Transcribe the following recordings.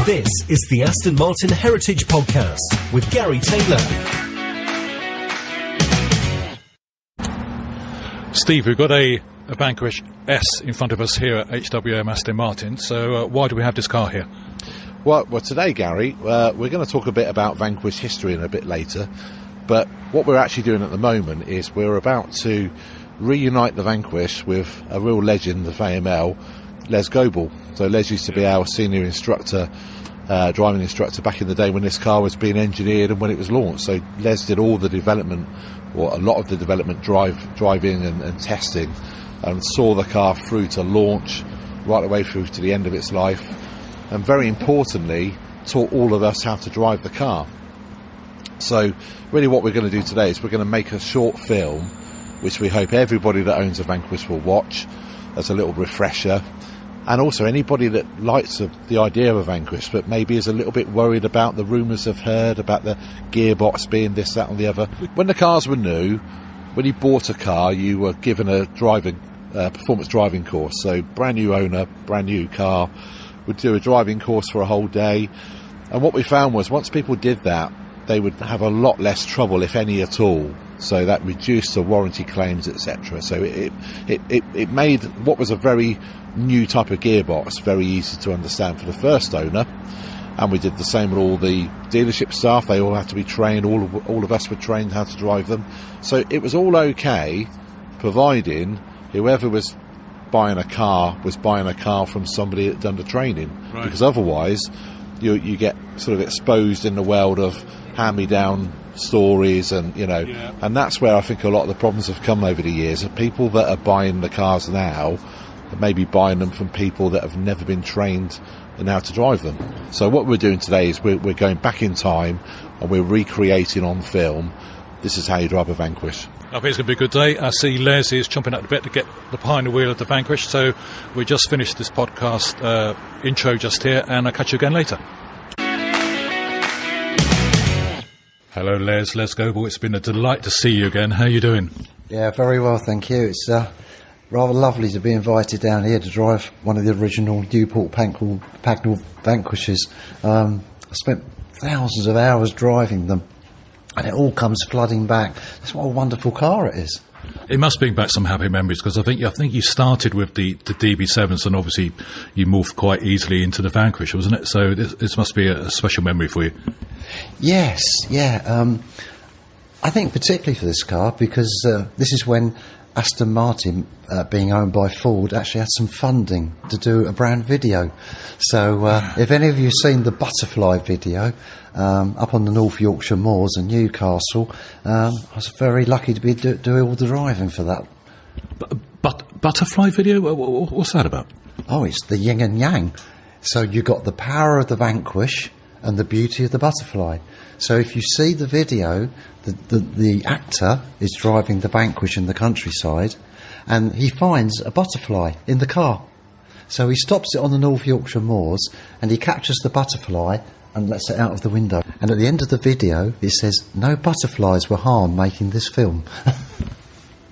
This is the Aston Martin Heritage Podcast with Garry Taylor. Steve, we've got a Vanquish S in front of us here at HWM Aston Martin. So why do we have this car here? Well, today, Gary, we're going to talk a bit about Vanquish history and a bit later. But what we're actually doing at the moment is we're about to reunite the Vanquish with a real legend of AML, Les Goble. So Les used to be our senior instructor, driving instructor back in the day when this car was being engineered and when it was launched. So Les did all the development, or a lot of the development, driving and testing, and saw the car through to launch, right the way through to the end of its life, and very importantly taught all of us how to drive the car. So really what we're going to do today is we're going to make a short film which we hope everybody that owns a Vanquish will watch as a little refresher, and also anybody that likes the idea of a Vanquish but maybe is a little bit worried about the rumours they've heard about the gearbox being this, that and the other. When the cars were new, when you bought a car, you were given a performance driving course. So brand new owner, brand new car, would do a driving course for a whole day. And what we found was once people did that, they would have a lot less trouble, if any at all. So that reduced the warranty claims, etc. So it made what was a very new type of gearbox very easy to understand for the first owner. And we did the same with all the dealership staff. They all had to be trained. All of us were trained how to drive them. So it was all okay, providing whoever was buying a car was buying a car from somebody that done the training. Right. Because otherwise you get sort of exposed in the world of hand-me-down stories, and and that's where I think a lot of the problems have come over the years. Of people that are buying the cars now are maybe buying them from people that have never been trained in how to drive them. So what we're doing today is we're going back in time and we're recreating on film. This is how you drive a Vanquish. I think it's going to be a good day. I see Les is chomping at the bit to get behind the wheel of the Vanquish. So we just finished this podcast intro just here, and I'll catch you again later. Hello, Les Goble. It's been a delight to see you again. How are you doing? Yeah, very well, thank you. It's rather lovely to be invited down here to drive one of the original Newport Pagnell Vanquishes. I spent thousands of hours driving them, and it all comes flooding back. That's what a wonderful car it is. It must bring back some happy memories, because I think you started with the DB7s, and obviously you moved quite easily into the Vanquish, wasn't it? So this must be a special memory for you. Yes, yeah. I think particularly for this car, because this is when Aston Martin, being owned by Ford, actually had some funding to do a brand video. So if any of you have seen the Butterfly video up on the North Yorkshire moors in Newcastle, I was very lucky to be doing all the driving for that. Butterfly video? What's that about? Oh, it's the yin and yang. So you got the power of the Vanquish and the beauty of the Butterfly. So if you see the video, the actor is driving the Vanquish in the countryside, and he finds a butterfly in the car. So he stops it on the North Yorkshire moors, and he captures the butterfly and lets it out of the window. And at the end of the video, it says, "No butterflies were harmed making this film."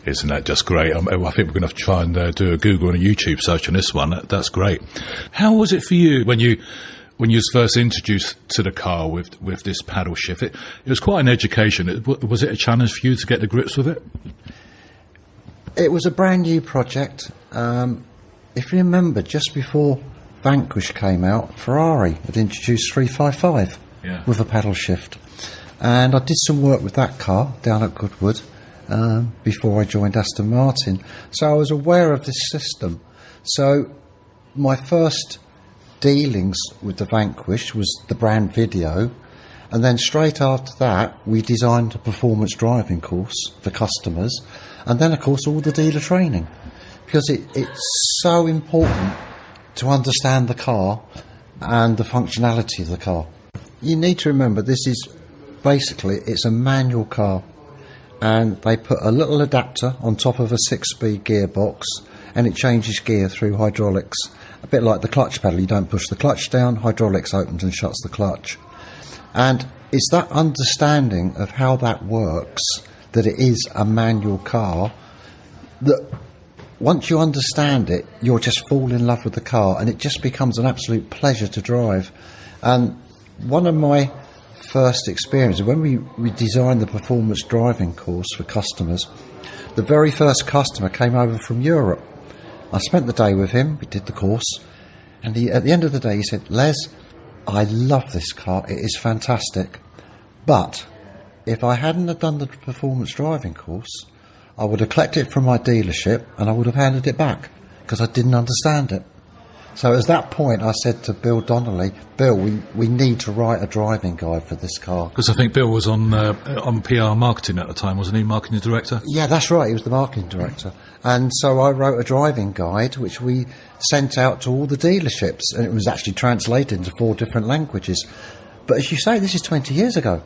Isn't that just great? I think we're going to have to try and do a Google and a YouTube search on this one. That's great. How was it for you when you was first introduced to the car with this paddle shift? It was quite an education. Was it a challenge for you to get the grips with it? It was a brand new project. If you remember, just before Vanquish came out, Ferrari had introduced 355 with a paddle shift. And I did some work with that car down at Goodwood before I joined Aston Martin. So I was aware of this system. So my first dealings with the Vanquish was the brand video, and then straight after that we designed a performance driving course for customers, and then of course all the dealer training, because it's so important to understand the car and the functionality of the car. You need to remember this is basically, it's a manual car, and they put a little adapter on top of a 6-speed gearbox, and it changes gear through hydraulics. A bit like the clutch pedal, you don't push the clutch down, hydraulics opens and shuts the clutch. And it's that understanding of how that works, that it is a manual car, that once you understand it, you'll just fall in love with the car, and it just becomes an absolute pleasure to drive. And one of my first experiences, when we designed the performance driving course for customers, the very first customer came over from Europe. I spent the day with him, we did the course, and at the end of the day he said, Les, I love this car, it is fantastic, but if I hadn't have done the performance driving course, I would have collected it from my dealership and I would have handed it back because I didn't understand it. So at that point I said to Bill Donnelly, Bill, we need to write a driving guide for this car. Because I think Bill was on PR marketing at the time, wasn't he, marketing director? Yeah, that's right, he was the marketing director. And so I wrote a driving guide which we sent out to all the dealerships, and it was actually translated into 4 different languages. But as you say, this is 20 years ago.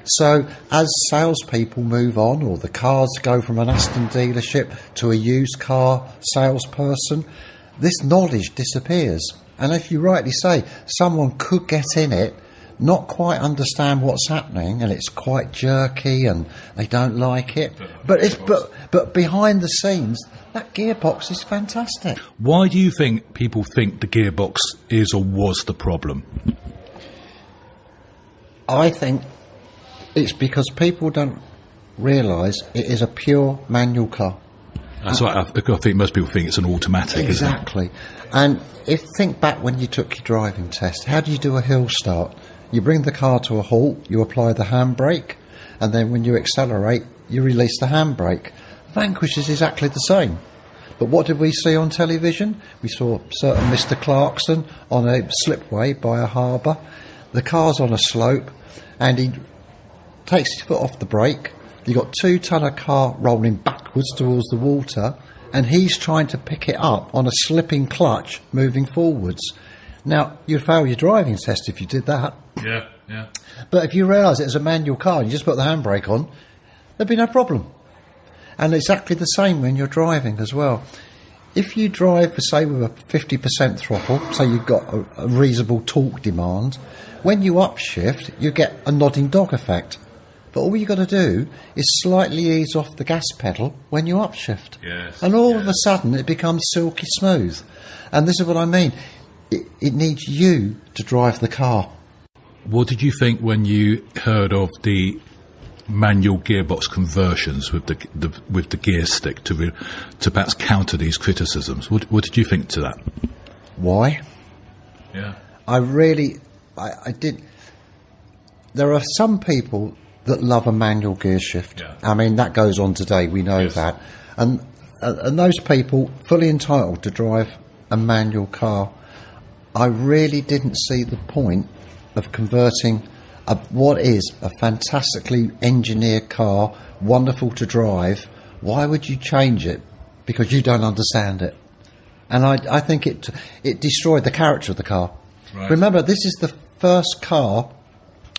So as salespeople move on, or the cars go from an Aston dealership to a used car salesperson, this knowledge disappears. And as you rightly say, someone could get in it, not quite understand what's happening, and it's quite jerky and they don't like it. But behind the scenes, that gearbox is fantastic. Why do you think people think the gearbox is or was the problem? I think it's because people don't realise it is a pure manual car. That's right. I think most people think it's an automatic. Exactly. And think back when you took your driving test. How do you do a hill start? You bring the car to a halt, you apply the handbrake, and then when you accelerate, you release the handbrake. Vanquish is exactly the same. But what did we see on television? We saw certain Mr. Clarkson on a slipway by a harbour. The car's on a slope, and he takes his foot off the brake. You've got 2-tonne car rolling backwards towards the water, and he's trying to pick it up on a slipping clutch moving forwards. Now, you'd fail your driving test if you did that. Yeah, yeah. But if you realise it's a manual car and you just put the handbrake on, there'd be no problem. And exactly the same when you're driving as well. If you drive, say, with a 50% throttle, say you've got a reasonable torque demand, when you upshift, you get a nodding dog effect. But all you've got to do is slightly ease off the gas pedal when you upshift. Yes, and all of a sudden it becomes silky smooth. And this is what I mean. It needs you to drive the car. What did you think when you heard of the manual gearbox conversions with the gear stick to perhaps counter these criticisms? What did you think to that? Why? Yeah. I did. There are some people that love a manual gear shift. Yeah. I mean, that goes on today, we know that. And those people, fully entitled to drive a manual car. I really didn't see the point of converting what is a fantastically engineered car, wonderful to drive. Why would you change it? Because you don't understand it. And I think it destroyed the character of the car. Right. Remember, this is the first car,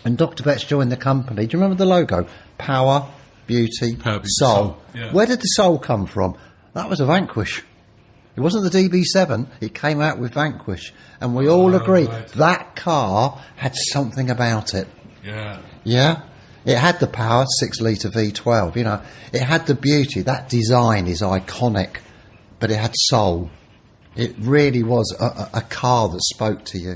and Dr. Betts joined the company. Do you remember the logo? Power, beauty, soul. Yeah. Where did the soul come from? That was a Vanquish. It wasn't the DB7, it came out with Vanquish. And we all agree that car had something about it. Yeah. Yeah? It had the power, 6-litre V12, you know. It had the beauty. That design is iconic, but it had soul. It really was a car that spoke to you.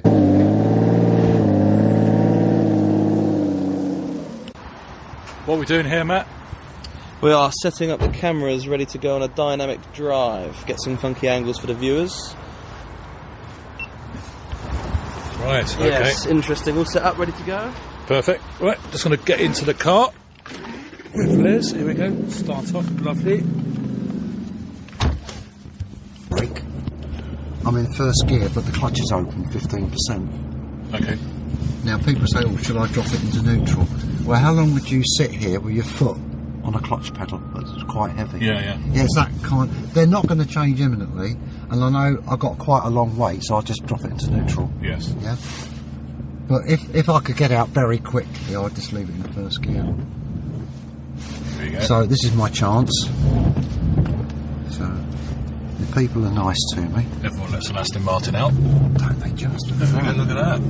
What are we doing here, Matt? We are setting up the cameras ready to go on a dynamic drive. Get some funky angles for the viewers. Right, okay. Yes, interesting. All set up, ready to go? Perfect. Right, just going to get into the car with Liz. Here we go. Start off. Lovely. Brake. I'm in first gear, but the clutch is open 15%. Okay. Now, people say, oh, should I drop it into neutral? Well, how long would you sit here with your foot on a clutch pedal? It's quite heavy. Yeah. Yeah, it's that kind. They're not going to change imminently, and I know I've got quite a long wait, so I'll just drop it into neutral. Yes. Yeah. But if I could get out very quickly, I'd just leave it in the first gear. There you go. So this is my chance. So the people are nice to me. Everyone lets an Aston Martin out. Don't they just? Look at that.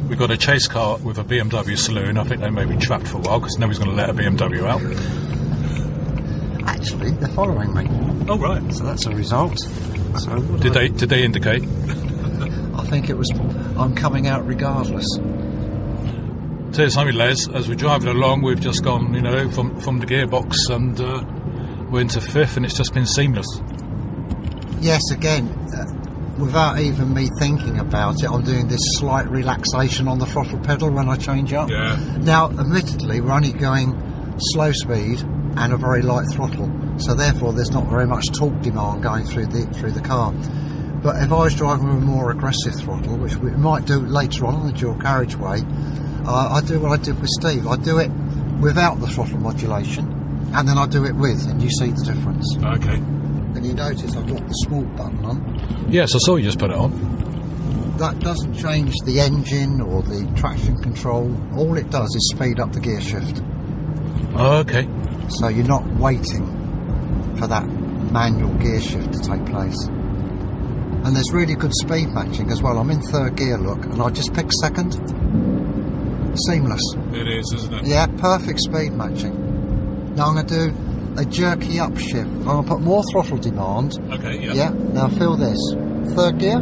We've got a chase car with a BMW saloon. I think they may be trapped for a while because nobody's going to let a BMW out. Actually, they're following me. Oh, right. So that's a result. So Did they indicate? I think it was, I'm coming out regardless. Tell you something, Les, as we're driving along, we've just gone, from the gearbox and we're into fifth, and it's just been seamless. Yes, again, without even me thinking about it, I'm doing this slight relaxation on the throttle pedal when I change up. Yeah. Now, admittedly, we're only going slow speed and a very light throttle, so therefore there's not very much torque demand going through the car. But if I was driving with a more aggressive throttle, which we might do later on the dual carriageway, I do what I did with Steve. I do it without the throttle modulation, and then I do it with, and you see the difference. Okay. And you notice I've got the small button on. Yes, I saw you just put it on. That doesn't change the engine or the traction control. All it does is speed up the gear shift. Oh, okay. So you're not waiting for that manual gear shift to take place. And there's really good speed matching as well. I'm in third gear, look, and I just pick second. Seamless. It is, isn't it? Yeah, perfect speed matching. Now I'm going to do a jerky up shift. I'm going to put more throttle demand. Okay, yeah. Yeah, now feel this. Third gear.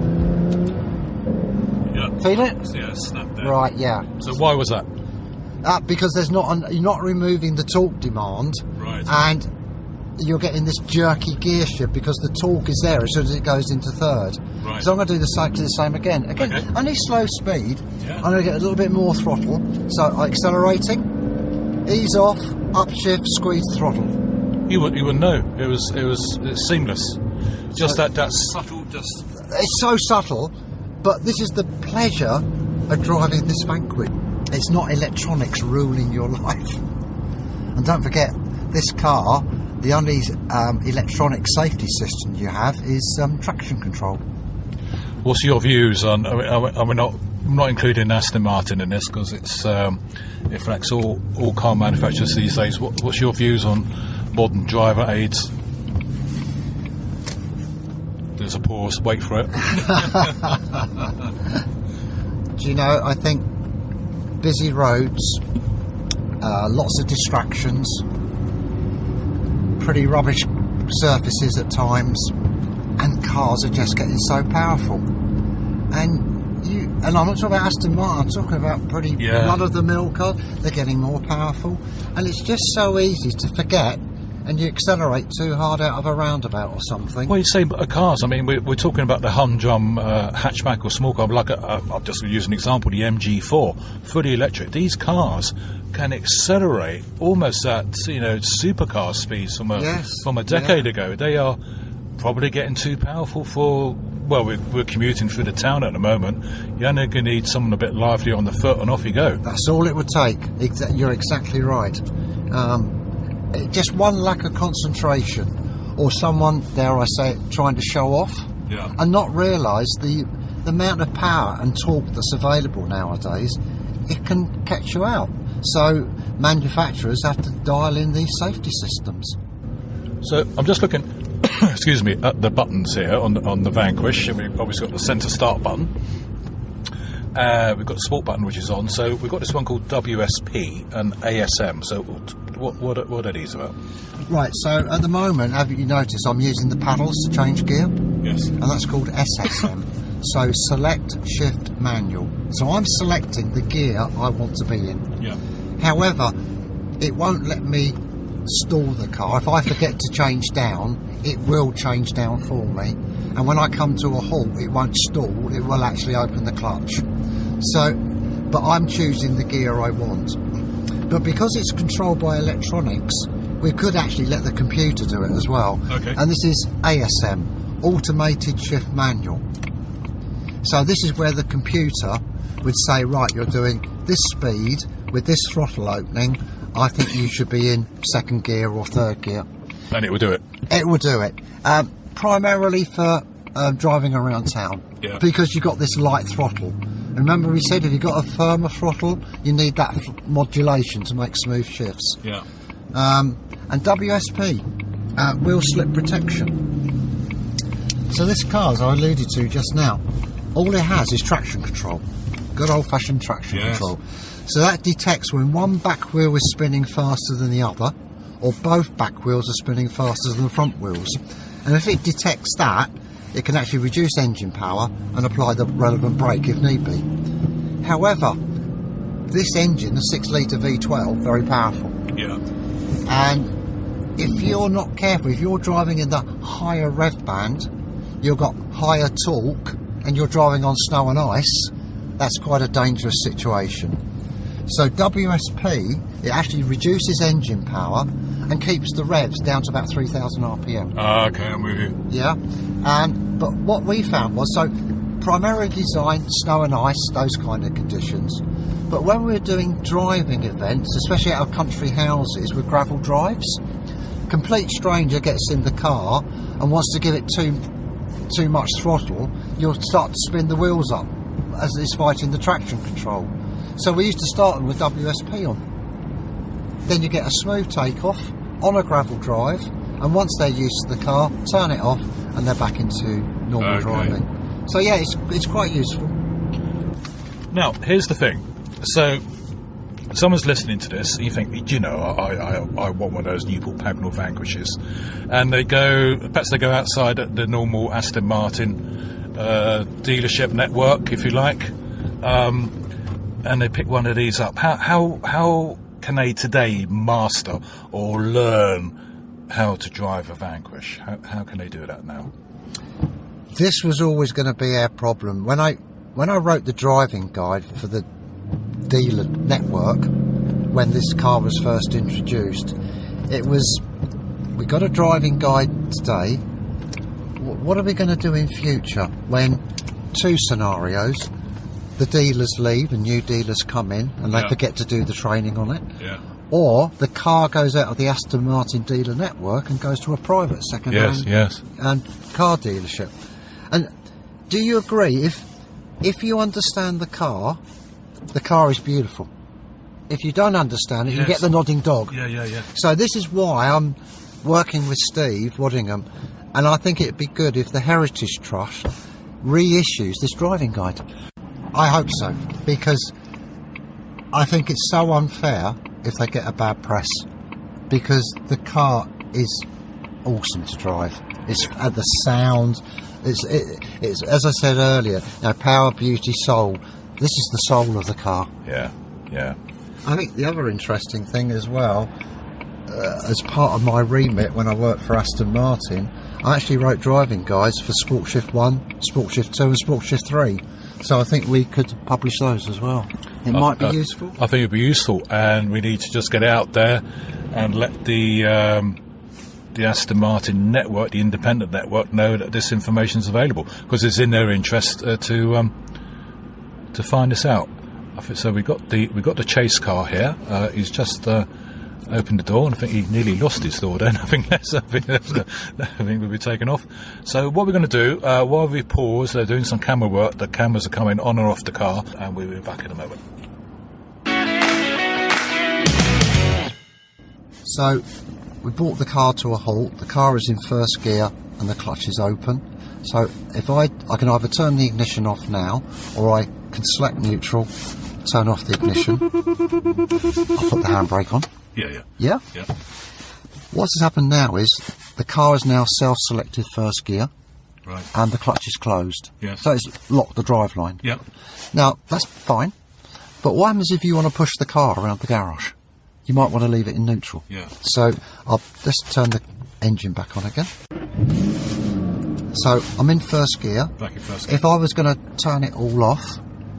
Yeah. Feel it? Yeah, snap there. Right, yeah. So why was that? Because there's you're not removing the torque demand. Right. And you're getting this jerky gear shift because the torque is there as soon as it goes into third. Right. So I'm going to do the same again. Again, Okay. only slow speed. Yeah. I'm going to get a little bit more throttle. So accelerating, ease off, upshift, squeeze throttle. You wouldn't know. It's seamless. Just that subtle. Just. It's so subtle, but this is the pleasure of driving this Vanquish. It's not electronics ruling your life. And don't forget, this car, the only electronic safety system you have is traction control. What's your views on? I'm not including Aston Martin in this because it affects all car manufacturers these days. What's your views on modern driver aids? There's a pause. Wait for it. Do you know? I think busy roads, lots of distractions, pretty rubbish surfaces at times, and cars are just getting so powerful. And I'm not talking about Aston Martin, I'm talking about pretty run-of-the-mill cars. They're getting more powerful, and it's just so easy to forget, and you accelerate too hard out of a roundabout or something. Well, you say cars. I mean, we're talking about the humdrum hatchback or small car. Like I'll just use an example: the MG4, fully electric. These cars can accelerate almost at supercar speeds from a decade ago. They are probably getting too powerful for. Well, we're commuting through the town at the moment. You're only going to need someone a bit lively on the foot, and off you go. That's all it would take. You're exactly right. Just one lack of concentration, or someone, dare I say it, trying to show off, and not realise the amount of power and torque that's available nowadays. It can catch you out. So manufacturers have to dial in these safety systems. So I'm just looking, excuse me, at the buttons here on the Vanquish. We've obviously got the centre start button. We've got the sport button, which is on. So we've got this one called WSP and ASM. So what are these about? Right, so at the moment, have you noticed I'm using the paddles to change gear? Yes. And that's called SSM. So select, shift, manual. So I'm selecting the gear I want to be in. Yeah. However, it won't let me stall the car. If I forget to change down, it will change down for me. And when I come to a halt, it won't stall, it will actually open the clutch. So, but I'm choosing the gear I want. But because it's controlled by electronics, we could actually let the computer do it as well. Okay. And this is ASM, Automated Shift Manual. So this is where the computer would say, right, you're doing this speed with this throttle opening, I think you should be in second gear or third gear. And it will do it? It will do it. Primarily for driving around town. Yeah. Because you've got this light throttle. Remember we said if you've got a firmer throttle, you need that modulation to make smooth shifts. Yeah. And WSP, wheel slip protection. So this car, as I alluded to just now, all it has is traction control. Good old-fashioned traction control. So that detects when one back wheel is spinning faster than the other, or both back wheels are spinning faster than the front wheels. And if it detects that, it can actually reduce engine power and apply the relevant brake if need be. However, this engine, the 6 litre V12, very powerful. Yeah. And if you're not careful, if you're driving in the higher rev band, you've got higher torque and you're driving on snow and ice, that's quite a dangerous situation. So WSP, it actually reduces engine power and keeps the revs down to about 3,000 RPM. Okay, I'm with you. Yeah, but what we found was, so primarily designed snow and ice, those kind of conditions. But when we're doing driving events, especially out of country houses with gravel drives, complete stranger gets in the car and wants to give it too much throttle, you'll start to spin the wheels up as it's fighting the traction control. So we used to start them with WSP on. Then you get a smooth takeoff on a gravel drive, and once they're used to the car, turn it off and they're back into normal driving. So yeah, it's quite useful. Now, here's the thing. So, someone's listening to this, and you think, you know, I want one of those Newport Pagnell Vanquishes. And perhaps they go outside at the normal Aston Martin dealership network, if you like, and they pick one of these up. How can they today master or learn how to drive a Vanquish? How can they do that now? This was always going to be our problem. When I wrote the driving guide for the dealer network, when this car was first introduced, it was, we got a driving guide today, what are we going to do in future when two scenarios, the dealers leave and new dealers come in and they forget to do the training on it, or the car goes out of the Aston Martin dealer network and goes to a private second-hand and car dealership. And do you agree, if you understand the car is beautiful. If you don't understand it, you get the nodding dog. Yeah. So this is why I'm working with Steve Waddingham, and I think it'd be good if the Heritage Trust reissues this driving guide. I hope so, because I think it's so unfair if they get a bad press, because the car is awesome to drive. It's at the sound. It's as I said earlier, power, beauty, soul. This is the soul of the car. Yeah. I think the other interesting thing as well, as part of my remit when I worked for Aston Martin, I actually wrote driving guides for Sport Shift 1, Sport Shift 2 and Sport Shift 3. So I think we could publish those as well. It might be useful. I think it would be useful, and we need to just get out there and let the Aston Martin network, the independent network, know that this information is available, because it's in their interest to find this out. So we got the chase car here. He's just opened the door, and I think he nearly lost his door then. I think we'll be taken off. So what we're going to do, while we pause, they're doing some camera work, the cameras are coming on or off the car, and we'll be back in a moment. So we brought the car to a halt. The car is in first gear and the clutch is open. So if I can either turn the ignition off now, or I can select neutral, turn off the ignition. I'll put the handbrake on. Yeah? What's happened now is the car is now self-selected first gear, and the clutch is closed. So it's locked the drive line. Now, that's fine, but what happens if you want to push the car around the garage? You might want to leave it in neutral. So I'll just turn the engine back on again. So I'm in first gear. If I was going to turn it all off,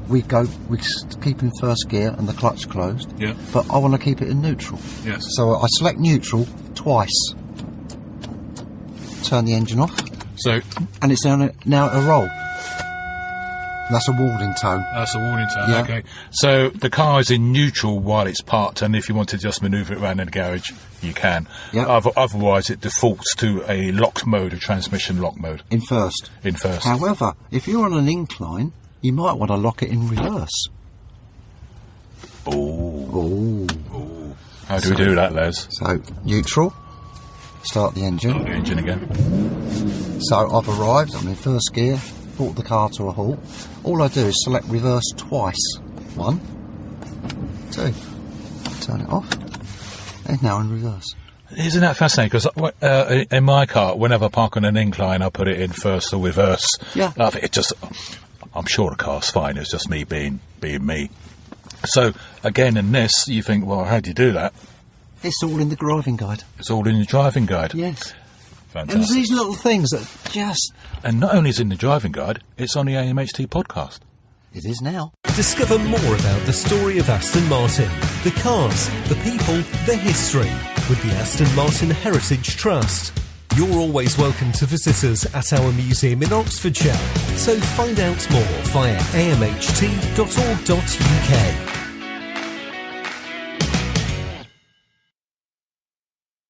we keep in first gear and the clutch closed. But I want to keep it in neutral. So I select neutral twice. Turn the engine off. And it's now at a roll. That's a warning tone. Okay. So the car is in neutral while it's parked, and if you want to just manoeuvre it around in the garage, you can. Otherwise, it defaults to a locked mode, a transmission lock mode. In first. However, if you're on an incline, you might want to lock it in reverse. How do we do that, Les? So, neutral. Start the engine. Start the engine again. So I've arrived, I'm in first gear, brought the car to a halt. All I do is select reverse twice. 1, 2. Turn it off. It's now in reverse. Isn't that fascinating? Because in my car, whenever I park on an incline, I put it in first or reverse. Yeah. I'm sure the car's fine. It's just me being me. So again, in this, you think, well, how do you do that? It's all in the driving guide. It's all in the driving guide. Yes. Fantastic. And there's these little things that just... And not only is it in the driving guide, it's on the AMHT podcast. It is now. Discover more about the story of Aston Martin, the cars, the people, the history, with the Aston Martin Heritage Trust. You're always welcome to visit us at our museum in Oxfordshire, so find out more via amht.org.uk.